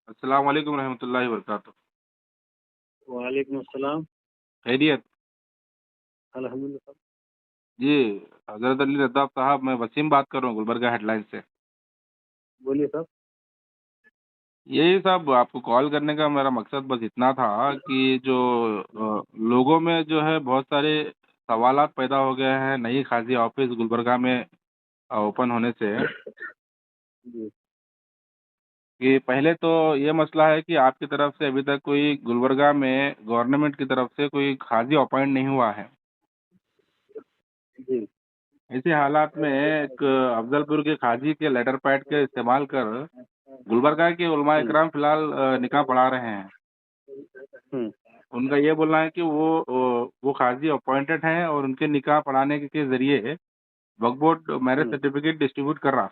अस्सलाम वालेकुम रहमतुल्लाहि व बरकातुहू। वालेकुम अस्सलाम। खैरियत? अल्हम्दुलिल्लाह साहब। जी, हज़रत अली रज़ाक़ साहब, मैं वसीम बात कर रहा हूँ गुलबर्गा हेडलाइन से। बोलिए साहब। यही साहब, आपको कॉल करने का मेरा मकसद बस इतना था कि जो लोगों में जो है बहुत सारे सवालात पैदा हो गए हैं नई खाज़ी ऑफ़िस गुलबर्गा में ओपन होने से, जी, कि पहले तो ये मसला है कि आपकी तरफ से अभी तक कोई गुलबर्गा में गवर्नमेंट की तरफ से कोई खाज़ी अपॉइंट नहीं हुआ है। जी, ऐसे हालात में एक अफ़ज़लपुर के काज़ी के लेटर पैड का इस्तेमाल कर गुलबर्गा के उलमा हुँ, इकराम फ़िलहाल निकाह पढ़ा रहे हैं। हुँ, उनका ये बोलना है कि वो काज़ी अपॉइंटेड हैं और उनके निकाह पढ़ाने के ज़रिए वक्फ बोर्ड मैरिज हुँ, सर्टिफ़िकेट डिस्ट्रीब्यूट कर रहा।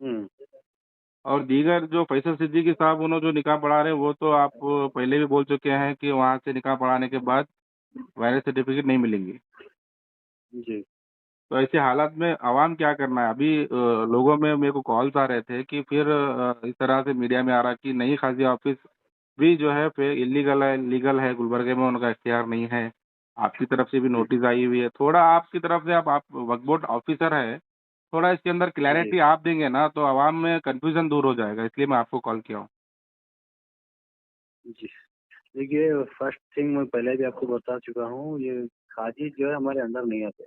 हुँ, और दीगर जो फैसल सिद्दीकी साहब उन्होंने जो निकाह पढ़ा रहे हैं, वो तो आप पहले भी बोल चुके हैं कि वहाँ से निकाह पढ़ाने के बाद मैरिज सर्टिफ़िकेट नहीं मिलेंगी। जी, तो ऐसे हालात में आवाम क्या करना है? अभी लोगों में मेरे को कॉल्स आ रहे थे कि फिर इस तरह से मीडिया में आ रहा कि नई काज़ी ऑफ़िस भी जो है फिर इल्लीगल है, लीगल है, गुलबर्गे में उनका इख्तियार नहीं है। आपकी तरफ से भी जी, नोटिस आई हुई है। थोड़ा आपकी तरफ से आप वक्फ बोर्ड ऑफ़िसर हैं, थोड़ा इसके अंदर जी, क्लैरिटी आप देंगे ना तो आवाम में कन्फ्यूज़न दूर हो जाएगा, इसलिए मैं आपको कॉल किया हूँ। जी। देखिए, फर्स्ट थिंग मैं पहले भी आपको बता चुका हूँ, ये खाजी जो है हमारे अंडर नहीं आते।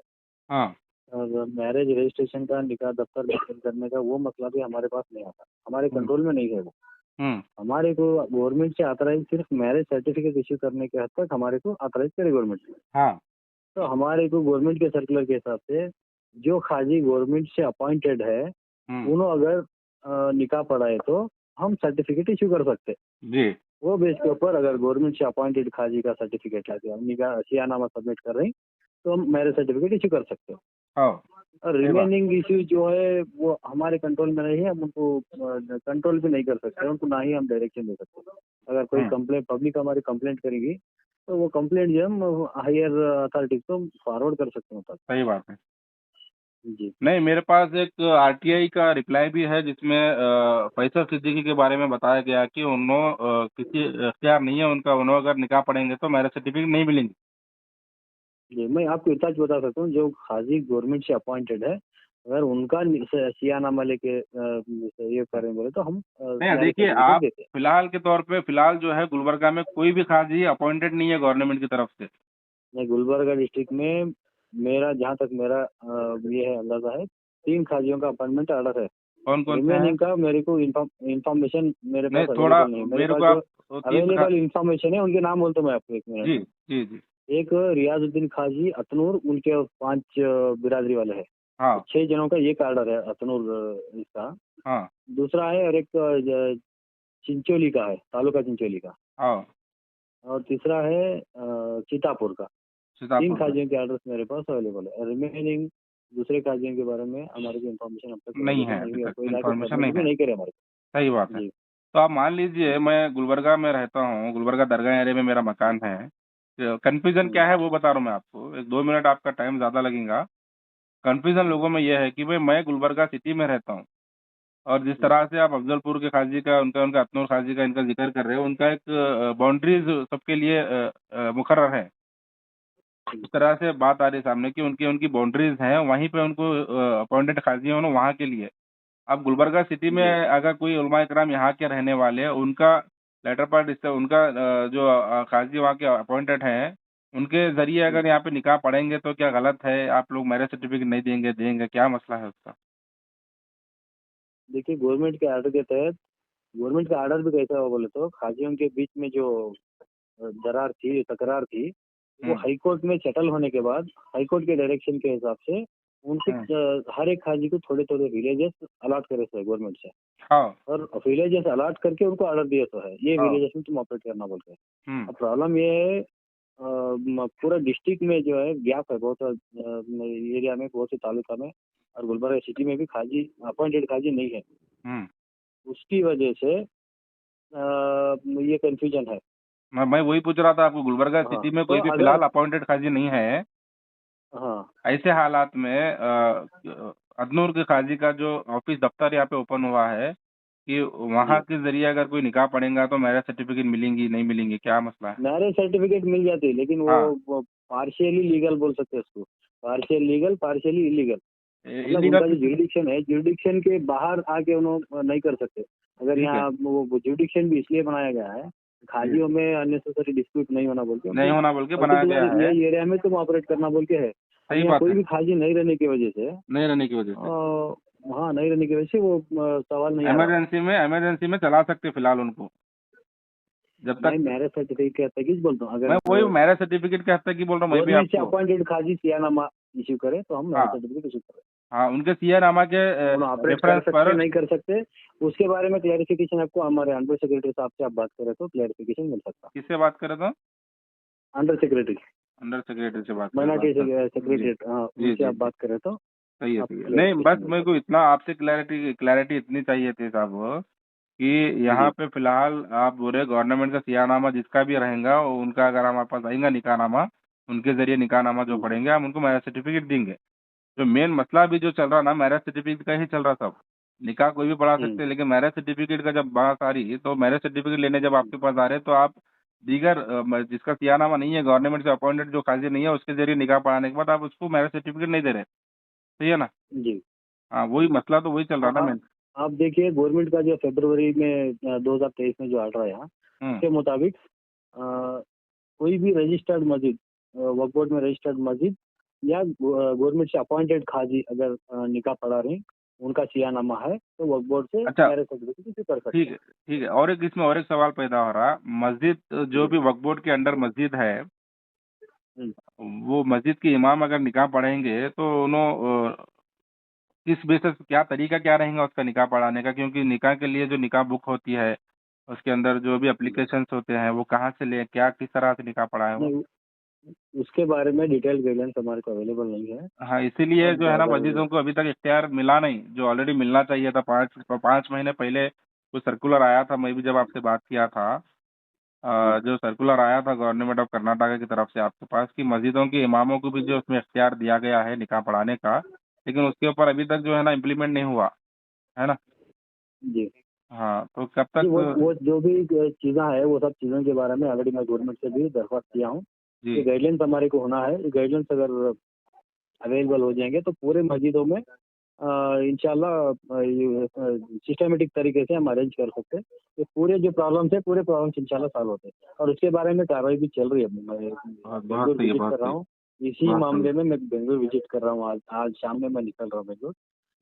हाँ। और मैरिज रजिस्ट्रेशन का, निकाह दफ्तर मेंटेन करने का वो मसला भी हमारे पास नहीं आता। हमारे हुँ, कंट्रोल में नहीं है वो। हुँ, हमारे को गवर्नमेंट से ऑथराइज़ सिर्फ मैरिज सर्टिफ़िकेट इश्यू करने के हद तक हमारे को ऑथराइज़ करे गवर्नमेंट ने। हाँ, तो हमारे को गवर्नमेंट के सर्कुलर के हिसाब से जो खाजी गवर्नमेंट से अपॉइंटेड है, हुँ, उन्हों अगर निकाह पढ़ाए तो हम सर्टिफिकेट इश्यू कर सकते हैं। जी, वो बेस के ऊपर अगर गवर्नमेंट से अपॉइंटेड खाजी का सर्टिफिकेट लाके हम निकाह सियानामा सबमिट कर रहे हैं, तो हम मैरिज सर्टिफिकेट इश्यू कर सकते हो। हाँ, और सही बात। रिमेनिंग इश्यू जो है वो हमारे कंट्रोल में नहीं है, हम उनको कंट्रोल भी नहीं कर सकते, उनको ना ही हम डायरेक्शन दे सकते। अगर कोई हुँ, कंप्लेंट पब्लिक हमारी कंप्लेंट करेगी, तो वो कंप्लेंट जो है हम हायर अथॉरिटीज़ को फॉरवर्ड कर सकते हैं तक। सही बात है। जी। नहीं, मेरे पास एक आरटीआई का रिप्लाई भी है जिसमें फैसल सिद्दीकी के बारे में बताया गया कि किसी इख्तियार नहीं है उनका, उन्हों अगर निकाह पढ़ेंगे तो मैरिज सर्टिफिकेट नहीं मिलेंगी। जी, मैं आपको इतना बता सकता हूँ, जो काज़ी गवर्नमेंट से अपॉइंटेड है, अगर उनका सियानामा लेके ये हाँ। करें बोले तो हम नहीं, मैरिज देखिए सर्टिफिकेट आप देते हैं। फिलहाल के तौर पे फिलहाल जो है गुलबर्गा में कोई भी काज़ी अपॉइंटेड नहीं है गवर्नमेंट की तरफ से। मैं गुलबर्गा डिस्ट्रिक्ट में मेरा जहाँ तक मेरा ये है अंदाज़ा है, 3 खाजियों का अपॉइंटमेंट ऑर्डर है। कौन-कौन से हैं? रिमेनिंग का मेरे को इन्फॉर्मेशन मेरे नहीं, पास थोड़ा अवेलेबल नहीं है। मेरे मेरे पास को जो आप वो 3 खा अवेलेबल इन्फॉर्मेशन है, उनके नाम बोलता हूँ मैं आपको 1 मिनट जी, में। जी, जी। एक रियाज़ुद्दीन खाजी अतनूर, उनके 5 बिरादरी वाले हैं। तो हाँ, 6 जनों का एक ऑर्डर है अतनूर इसका। हाँ, दूसरा है और एक चिंचोली का है, तालुका चिंचोली का। हाँ, और तीसरा है सीतापुर का। 3 सीतापुर का। खाजियों के ऑर्डर्स मेरे पास अवेलेबल है। रिमेनिंग दूसरे खाजियों के बारे में हमारे को इन्फॉर्मेशन अब तक नहीं अवेलेबल है नहीं अभी हुई और तक, कोई लाके इन्फॉर्मेशन सबमिट नहीं भी है। नहीं करे हमारे सही बात को। है। जी, तो आप मान लीजिए मैं गुलबर्गा में रहता हूँ, गुलबर्गा दरगाह एरिया में मेरा मकान है। कन्फ्यूज़न हुँ, क्या है वो बता रहा हूँ मैं आपको, 1-2 मिनट आपका टाइम ज़्यादा लगेगा। कन्फ्यूज़न हुँ, लोगों में ये है कि भई मैं गुलबर्गा सिटी में रहता हूँ और जिस हुँ, तरह से आप अफ़ज़लपुर के काज़ी का उनका अतनूर काज़ी का इनका ज़िक्र कर रहे हो, उनका एक बाउंड्रीज़ सबके लिए मुकर्रर है। हुँ, उस तरह से बात आ रही है सामने कि उनकी उनकी बाउंड्रीज़ हैं, वहीं पे उनको अपॉइंटेड काज़ी हैं, वहाँ के लिए। अब गुलबर्गा सिटी में जी, अगर कोई उलमा इकराम यहाँ के रहने वाले हैं, उनका लेटर पैड इससे उनका जो काज़ी वहाँ के अपॉइंटेड हैं, उनके ज़रिए हुँ। अगर यहाँ पे निकाह पढ़ेंगे तो क्या गलत है? आप लोग मैरिज सर्टिफ़िकेट नहीं देंगे, देंगे, क्या मसला है उसका? देखिए, गवर्नमेंट के ऑर्डर के तहत गवर्नमेंट का ऑर्डर भी कैसा हुआ बोले तो खाजियों के बीच में जो दरार थी, तकरार थी, वो हुँ, हाई कोर्ट में सेटल होने के बाद हाई कोर्ट के डायरेक्शन के हिसाब से उनको हुँ। हर एक खाजी को थोड़े-थोड़े विलेजेस अलॉट करे थे गवर्नमेंट से। हाँ, और विलेजेस अलॉट करके उनको ऑर्डर दिया तो है, ये हाँ। विलेजेस में तुम ऑपरेट करना बोल के। हुँ, अब प्रॉब्लम ये है पूरा डिस्ट्रिक्ट में जो है गैप है बहुत एरिया में, बहुत से तालुका में और गुलबर्गा सिटी में भी खाजी अपॉइंटेड खाजी नहीं है। हुँ। उसकी वजह से ये कन्फ्यूजन है। मैं वही पूछ रहा था आपको गुलबर्गा हाँ, सिटी में तो कोई भी अगर फिलहाल अपॉइंटेड काज़ी नहीं है। हाँ, ऐसे हालात में अदनूर के काज़ी का जो ऑफ़िस दफ़्तर यहाँ पे ओपन हुआ है, कि वहाँ के जरिए अगर कोई निकाह पढ़ेगा तो मैरिज सर्टिफिकेट मिलेंगी नहीं मिलेंगी, क्या मसला है? मैरिज सर्टिफिकेट मिल जाती है, लेकिन हाँ, वो पार्शियली लीगल बोल सकते हैं उसको, पार्शियल लीगल पार्शियली इलीगल। मतलब इलीगल उनका जो जुरिडिक्शन है, जुरिडिक्शन के बाहर आके उन्होंने नहीं कर सकते। अगर ठीक है। यहाँ वो जुरिडिक्शन भी इसलिए बनाया गया है, जी, खाजियों में अननेसेसरी डिस्प्यूट नहीं होना बोल के, नहीं क्योंकि होना बोल के बनाया पर्टिकुलर गया है। यही एरिया में तुम ऑपरेट करना बोल के है। अब सही यहाँ बात कोई है, भी खाजी नहीं रहने की वजह से नहीं रहने की वजह से हाँ, नहीं रहने की वजह से वो सवाल नहीं आ रहा। इमरजेंसी में चला सकते फिलहाल उनको, जब मैं तक। मैरिज सर्टिफिकेट के तक बोलता हूँ, मैं अगर वही मैरिज सर्टिफिकेट के हद तक ही बोल रहा हूँ मैं भी गवर्नमेंट से आपको। अपॉइंटेड खाजी सियानामा इश्यू करे तो हम मैरिज हाँ, सर्टिफिकेट इश्यू करें। हाँ, उनके सियानामा के वो ऑपरेट कर रेफरेंस सकते पर। नहीं कर सकते, उसके बारे में क्लैरिफिकेशन आपको हमारे अंडर सेक्रेटरी साहब से आप बात करें तो क्लैरिफिकेशन मिल सकता है। किससे बात करें तो? अंडर सेक्रेटरी, अंडर सेक्रेटरी से बात करें तो माइनॉरिटी अच्छा। जी, सेक्रेटरी, हाँ, जी, उनसे जी, आप जी। बात करें तो सही है, आप सही है। नहीं, बस क्लैरिफिकेशन मिल मेरे को सकता इतना आपसे क्लैरिटी क्लैरिटी इतनी चाहिए थी साहब, कि है। यहाँ जी पे फिलहाल आप बोल रहे गवर्नमेंट का सियानामा जिसका भी रहेगा उनका अगर हमारे पास आएगा निकाहनामा, उनके जरिए निकाहनामा जो जी पढ़ेंगे हम उनको मैरिज सर्टिफिकेट देंगे। जो मेन मसला भी जो चल रहा ना मैरिज सर्टिफिकेट का ही चल रहा सब। निकाह कोई भी पढ़ा हम्म सकते हैं, लेकिन मैरिज सर्टिफिकेट का जब बात आ रही है तो मैरिज सर्टिफिकेट लेने जब आपके पास आ रहे हैं तो आप दीगर जिसका सियानामा नहीं है, गवर्नमेंट से अपॉइंटेड जो काजी नहीं है, उसके जरिए निकाह पढ़ाने के बाद आप उसको मैरिज सर्टिफिकेट नहीं दे रहे। सही है ना? जी हाँ, वही मसला तो वही चल रहा आ- ना आ- मेन। आप देखिए गवर्नमेंट का जो फरवरी में 2023 में जो ऑर्डर आया, हम्म। उसके मुताबिक कोई भी रजिस्टर्ड मस्जिद, वक्फ बोर्ड में रजिस्टर्ड मस्जिद या गवर्नमेंट से अपॉइंटेड खाजी अगर निकाह पढ़ा रहे हैं, उनका सियानामा है तो वक्फ बोर्ड से अच्छा, मैरिज सर्टिफिकेट इश्यू कर सकते ठीक हैं। है, ठीक है। और एक इसमें और एक सवाल पैदा हो रहा, मस्जिद जो जी भी वक्फ बोर्ड के अंडर मस्जिद है, हम्म। वो मस्जिद के इमाम अगर निकाह पढ़ेंगे तो उन्होंने किस बेसिस क्या तरीका क्या रहेगा उसका निकाह पढ़ाने का? क्योंकि निकाह के लिए जो निकाह बुक होती है, उसके अंदर जो भी एप्लीकेशंस होते हैं वो कहाँ से ले, क्या किस तरह से निकाह पढ़ाएं वो? नहीं, उसके बारे में डिटेल गाइडेंस हमारे को अवेलेबल नहीं है। हाँ, इसीलिए अब जो है ना अगर मस्जिदों को अभी तक इख्तियार मिला नहीं, जो ऑलरेडी मिलना चाहिए था। 5 महीने पहले कुछ सर्कुलर आया था, मैं भी जब आपसे बात किया था, जी जो सर्कुलर आया था गवर्नमेंट ऑफ कर्नाटका की तरफ से आपके पास, कि मस्जिदों के इमामों को भी जो उसमें इख्तियार दिया गया है निकाह पढ़ाने का, लेकिन उसके ऊपर अभी तक जो है ना इम्प्लीमेंट नहीं हुआ, है ना? जी हाँ, तो कब जी तक? वो जो भी चीज़ें है, वो सब चीज़ों के बारे में ऑलरेडी मैं गवर्नमेंट से भी दरख्वास्त किया हूँ। ये जी, गाइडलाइंस हमारे को होना है, ये गाइडलाइंस अगर अवेलेबल हो जाएंगे तो पूरे मस्जिदों में इंशाल्लाह सिस्टमेटिक तरीके से हम अरेंज कर सकते हैं। ये पूरे जो प्रॉब्लम्स है, पूरे प्रॉब्लम्स इंशाल्लाह सॉल्व होते हैं और उसके बारे में कार्रवाई भी चल रही है। मैं बहुत बहुत बेंगलुरु सही है, विजिट बहुत कर रहा सही, हूँ, इसी बहुत सही। मामले में मैं बेंगलुरु विजिट कर रहा हूँ। आज आज शाम में मैं निकल रहा हूँ बेंगलुरु,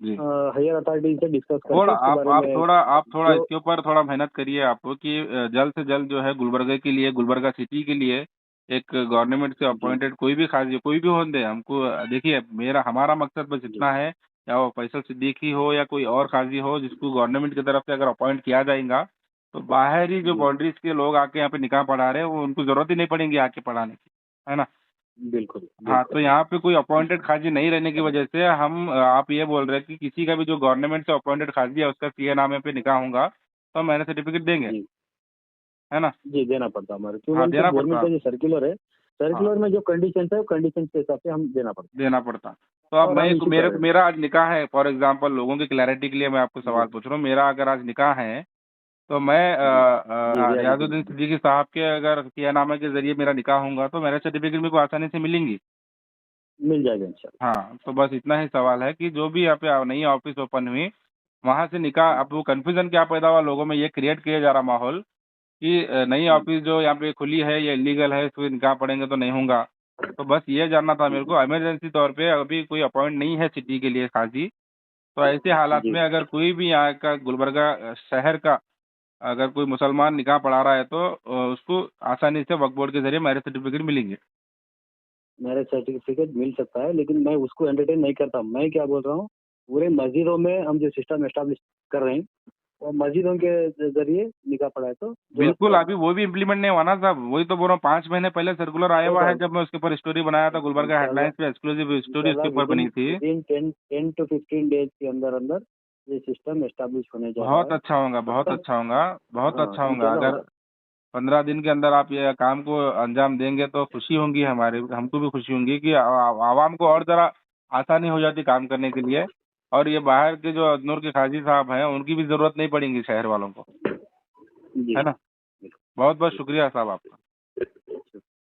जी, हायर अथॉरिटी से डिस्कस करके थोड़ा उसके बारे में आप थोड़ा जो इसके ऊपर थोड़ा मेहनत करिए आपको, कि जल्द से जल्द जो है गुलबर्गा के लिए, गुलबर्गा सिटी के लिए एक गवर्नमेंट से जी अपॉइंटेड कोई भी खास कोई भी होने दे हमको। देखिए, मेरा हमारा मकसद बस जी इतना है, या वो फैसल सिद्दीकी हो या कोई और काजी हो जिसको गवर्नमेंट की तरफ से अगर अपॉइंट किया जाएगा, तो बाहरी जो जी बाउंड्रीज के लोग आके यहाँ पे निकाह पढ़ा रहे हैं वो उनको जरूरत ही नहीं पड़ेगी आके पढ़ाने की, है ना? बिल्कुल हाँ, तो बिल्कुल। यहाँ पे कोई अपॉइंटेड खाजी नहीं रहने की वजह से हम आप ये बोल रहे हैं कि किसी का भी जो गवर्नमेंट से अपॉइंटेड खाजी है उसका सीए नामे पे निकाह होगा तो हम मैरिज सर्टिफिकेट देंगे, जी है ना? जी देना पड़ता है हमारे, क्यों हाँ, बोल तो देना गवर्नमेंट पड़ता। का जो सर्कुलर है, हाँ, सर्कुलर में जो कंडीशन है, वो कंडीशन के हिसाब से हम देना पड़ता देना पड़ता। तो है अब और हम मैं इशू कर मेरे रहे हैं। मेरा आज निकाह है, फॉर एग्जांपल लोगों की क्लैरिटी के लिए मैं आपको जी सवाल पूछ रहा हूँ, मेरा अगर आज निकाह है तो मैं जी जी रियाजुद्दीन रियाजुद्दीन सिद्दीकी साहब के अगर सियानामे के जरिए मेरा निकाह होगा तो मैरिज सर्टिफिकेट मेरे को आसानी से मिलेंगी। मिल जाएगा इंशाल्लाह। हाँ, तो बस इतना ही सवाल है कि जो भी यहाँ पे नई ऑफिस ओपन हुई वहां से निकाह, अब वो कंफ्यूजन क्या पैदा हुआ लोगों में, ये क्रिएट किया जा रहा माहौल कि नई हम्म, ऑफिस जो यहाँ पे खुली है ये इलीगल है, इसमें निकाह पढ़ेंगे तो नहीं होगा। तो बस ये जानना था मेरे को, इमरजेंसी तौर पे अभी कोई अपॉइंट नहीं है सिटी के लिए खासी, तो ऐसे हालात जी में अगर कोई भी यहाँ का गुलबर्गा शहर का अगर कोई मुसलमान निकाह पढ़ा रहा है तो उसको आसानी से वक्फ बोर्ड के जरिए मैरिज सर्टिफिकेट मिलेंगे। मैरिज सर्टिफिकेट मिल सकता है, लेकिन मैं उसको एंटरटेन नहीं करता। मैं क्या बोल रहा हूँ, पूरे मस्जिदों में हम जो सिस्टम एस्टाब्लिश कर रहे हैं, वो मस्जिदों के जरिए निकाह पढ़ाए तो जो अच्छा बिल्कुल, होगा। अभी वो भी इम्प्लीमेंट नहीं हुआ ना साहब, वही तो बोल रहा हूँ। 5 महीने पहले सर्कुलर आया हुआ होगा है, जब मैं उसके ऊपर स्टोरी बनाया था गुलबर्गा इंशाल्लाह। हेडलाइंस पे, एक्सक्लूसिव स्टोरी उसके इंशाल्लाह ऊपर बनी थी। विदिन 10 to 15 डेज के अंदर अंदर ये सिस्टम एस्टाब्लिश होने जा रहा बहुत है। अच्छा होगा, तब बहुत तक अच्छा होगा, बहुत हाँ अच्छा होगा। इंशाल्लाह अगर होगा। 15 दिन के अंदर आप ये काम को अंजाम देंगे तो खुशी होंगी हमारे, हमको भी खुशी होंगी कि आवाम को और जरा आसानी हो जाती काम करने के लिए। और ये बाहर के जो अजनूर के काजी साहब हैं उनकी भी जरूरत नहीं पड़ेगी शहर वालों को, जी है ना। बहुत बहुत शुक्रिया साहब आपका।